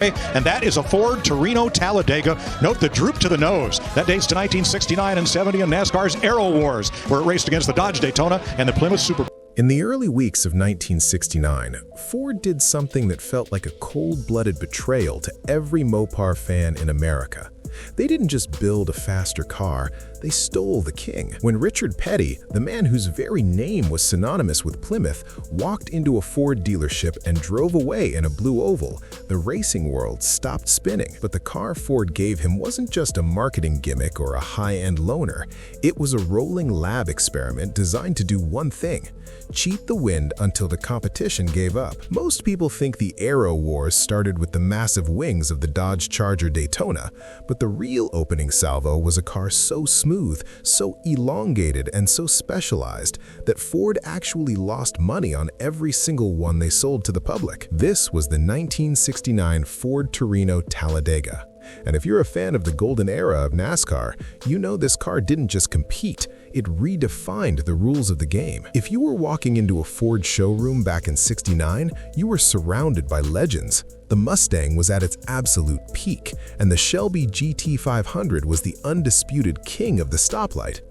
And that is a Ford Torino Talladega. Note the droop to the nose. That dates to 1969 and 70 in NASCAR's Aero Wars, where it raced against the Dodge Daytona and the Plymouth Superbird. In the early weeks of 1969, Ford did something that felt like a cold-blooded betrayal to every Mopar fan in America. They didn't just build a faster car, they stole the king. When Richard Petty, the man whose very name was synonymous with Plymouth, walked into a Ford dealership and drove away in a blue oval, the racing world stopped spinning. But the car Ford gave him wasn't just a marketing gimmick or a high-end loaner. It was a rolling lab experiment designed to do one thing: cheat the wind until the competition gave up. Most people think the Aero Wars started with the massive wings of the Dodge Charger Daytona, but the real opening salvo was a car so smooth, so elongated, and so specialized that Ford actually lost money on every single one they sold to the public. This was the 1969 Ford Torino Talladega. And if you're a fan of the golden era of NASCAR, you know this car didn't just compete, it redefined the rules of the game. If you were walking into a Ford showroom back in '69, you were surrounded by legends. The Mustang was at its absolute peak, and the Shelby GT500 was the undisputed king of the stoplight.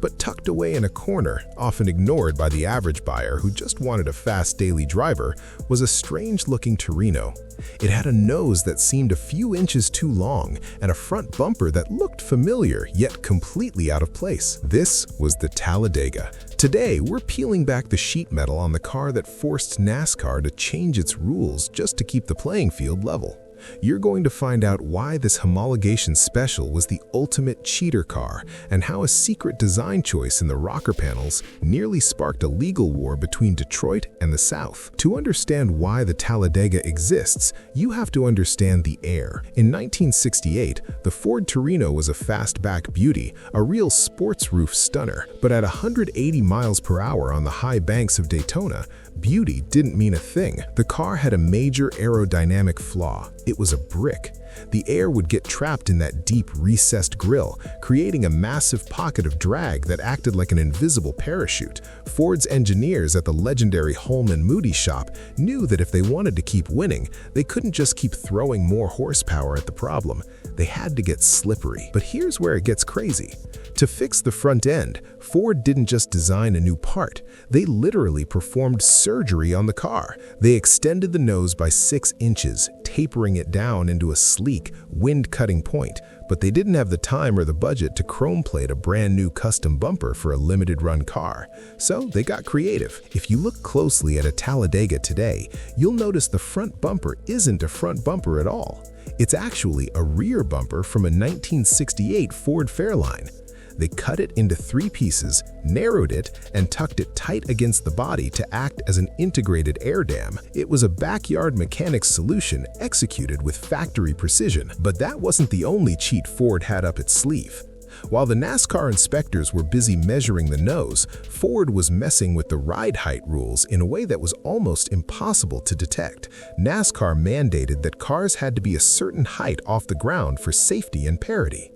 But tucked away in a corner, often ignored by the average buyer who just wanted a fast daily driver, was a strange-looking Torino. It had a nose that seemed a few inches too long and a front bumper that looked familiar yet completely out of place. This was the Talladega. Today, we're peeling back the sheet metal on the car that forced NASCAR to change its rules just to keep the playing field level. You're going to find out why this homologation special was the ultimate cheater car and how a secret design choice in the rocker panels nearly sparked a legal war between Detroit and the South. To understand why the Talladega exists, you have to understand the air. In 1968, the Ford Torino was a fastback beauty, a real sports roof stunner. But at 180 miles per hour on the high banks of Daytona, beauty didn't mean a thing. The car had a major aerodynamic flaw. It was a brick. The air would get trapped in that deep, recessed grille, creating a massive pocket of drag that acted like an invisible parachute. Ford's engineers at the legendary Holman Moody shop knew that if they wanted to keep winning, they couldn't just keep throwing more horsepower at the problem. They had to get slippery. But here's where it gets crazy. To fix the front end, Ford didn't just design a new part. They literally performed surgery on the car. They extended the nose by 6 inches, tapering it down into a sleek, wind-cutting point. But they didn't have the time or the budget to chrome plate a brand new custom bumper for a limited-run car. So they got creative. If you look closely at a Talladega today, you'll notice the front bumper isn't a front bumper at all. It's actually a rear bumper from a 1968 Ford Fairlane. They cut it into 3 pieces, narrowed it, and tucked it tight against the body to act as an integrated air dam. It was a backyard mechanics solution executed with factory precision. But that wasn't the only cheat Ford had up its sleeve. While the NASCAR inspectors were busy measuring the nose, Ford was messing with the ride height rules in a way that was almost impossible to detect. NASCAR mandated that cars had to be a certain height off the ground for safety and parity.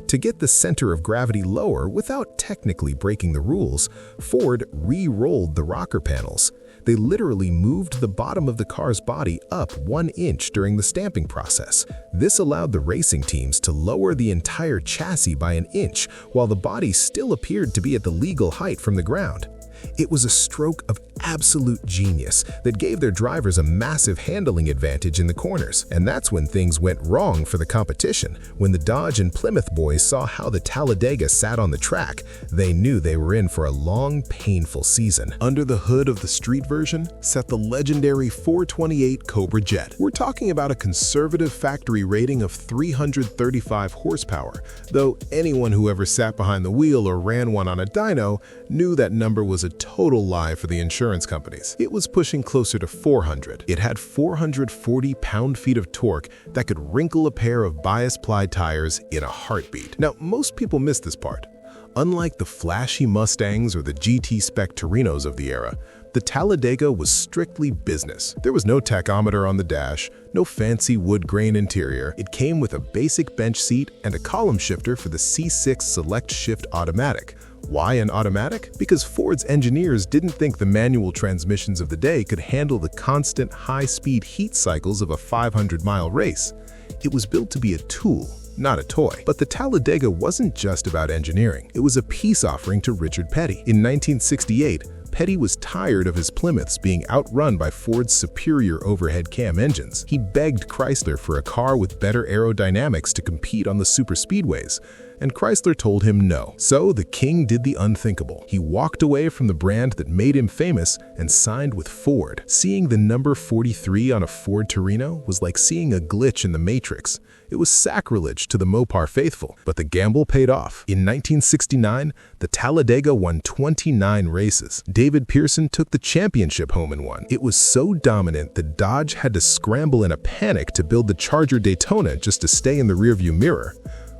To get the center of gravity lower without technically breaking the rules, Ford re-rolled the rocker panels. They literally moved the bottom of the car's body up 1 inch during the stamping process. This allowed the racing teams to lower the entire chassis by 1 inch, while the body still appeared to be at the legal height from the ground. It was a stroke of absolute genius that gave their drivers a massive handling advantage in the corners. And that's when things went wrong for the competition. When the Dodge and Plymouth boys saw how the Talladega sat on the track, they knew they were in for a long, painful season. Under the hood of the street version sat the legendary 428 Cobra Jet. We're talking about a conservative factory rating of 335 horsepower, though anyone who ever sat behind the wheel or ran one on a dyno knew that number was a total lie for the insurance companies. It was pushing closer to 400. It had 440 pound-feet of torque that could wrinkle a pair of bias-ply tires in a heartbeat. Now, most people miss this part. Unlike the flashy Mustangs or the GT-spec Torinos of the era, the Talladega was strictly business. There was no tachometer on the dash, no fancy wood grain interior. It came with a basic bench seat and a column shifter for the C6 Select Shift Automatic. Why an automatic? Because Ford's engineers didn't think the manual transmissions of the day could handle the constant high-speed heat cycles of a 500-mile race. It was built to be a tool, not a toy. But the Talladega wasn't just about engineering. It was a peace offering to Richard Petty. In 1968, Petty was tired of his Plymouths being outrun by Ford's superior overhead cam engines. He begged Chrysler for a car with better aerodynamics to compete on the superspeedways, and Chrysler told him no. So the king did the unthinkable. He walked away from the brand that made him famous and signed with Ford. Seeing the number 43 on a Ford Torino was like seeing a glitch in the Matrix. It was sacrilege to the Mopar faithful, but the gamble paid off. In 1969, the Talladega won 29 races. David Pearson took the championship home in one. It was so dominant that Dodge had to scramble in a panic to build the Charger Daytona just to stay in the rearview mirror.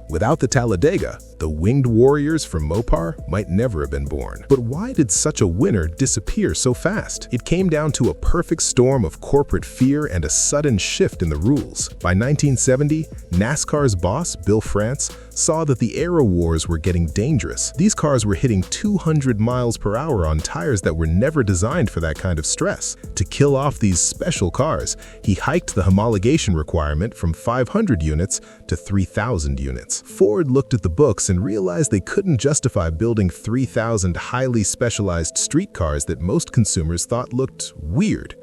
Without the Talladega, the winged warriors from Mopar might never have been born. But why did such a winner disappear so fast? It came down to a perfect storm of corporate fear and a sudden shift in the rules. By 1970, NASCAR's boss, Bill France, saw that the Aero Wars were getting dangerous. These cars were hitting 200 miles per hour on tires that were never designed for that kind of stress. To kill off these special cars, he hiked the homologation requirement from 500 units to 3,000 units. Ford looked at the books and realized they couldn't justify building 3,000 highly specialized street cars that most consumers thought looked weird.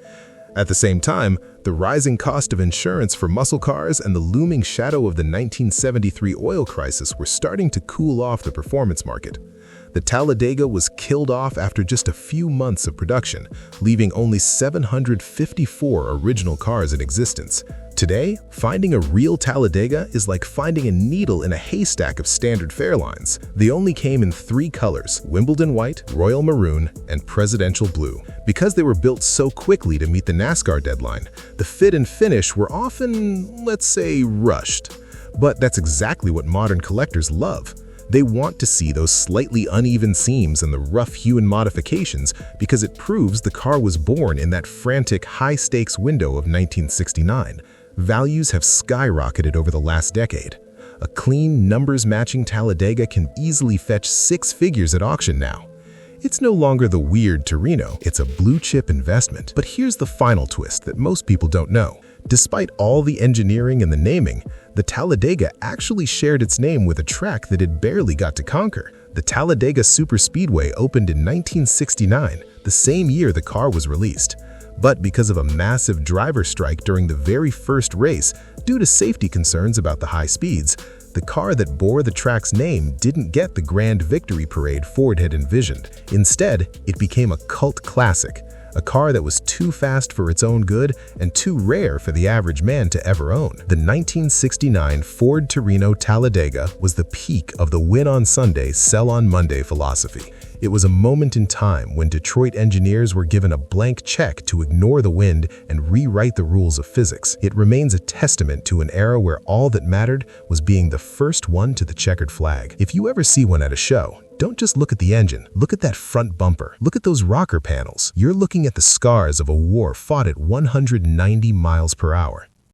At the same time, the rising cost of insurance for muscle cars and the looming shadow of the 1973 oil crisis were starting to cool off the performance market. The Talladega was killed off after just a few months of production, leaving only 754 original cars in existence. Today, finding a real Talladega is like finding a needle in a haystack of standard Fairlines. They only came in 3 colors: Wimbledon white, royal maroon, and presidential blue. Because they were built so quickly to meet the NASCAR deadline, the fit and finish were often, let's say, rushed. But that's exactly what modern collectors love. They want to see those slightly uneven seams and the rough-hewn modifications because it proves the car was born in that frantic, high-stakes window of 1969. Values have skyrocketed over the last decade. A clean, numbers-matching Talladega can easily fetch 6 figures at auction now. It's no longer the weird Torino, it's a blue-chip investment. But here's the final twist that most people don't know. Despite all the engineering and the naming, the Talladega actually shared its name with a track that it barely got to conquer. The Talladega Superspeedway opened in 1969, the same year the car was released. But because of a massive driver strike during the very first race, due to safety concerns about the high speeds, the car that bore the track's name didn't get the grand victory parade Ford had envisioned. Instead, it became a cult classic, a car that was too fast for its own good and too rare for the average man to ever own. The 1969 Ford Torino Talladega was the peak of the win on Sunday, sell on Monday philosophy. It was a moment in time when Detroit engineers were given a blank check to ignore the wind and rewrite the rules of physics. It remains a testament to an era where all that mattered was being the first one to the checkered flag. If you ever see one at a show, don't just look at the engine. Look at that front bumper. Look at those rocker panels. You're looking at the scars of a war fought at 190 miles per hour.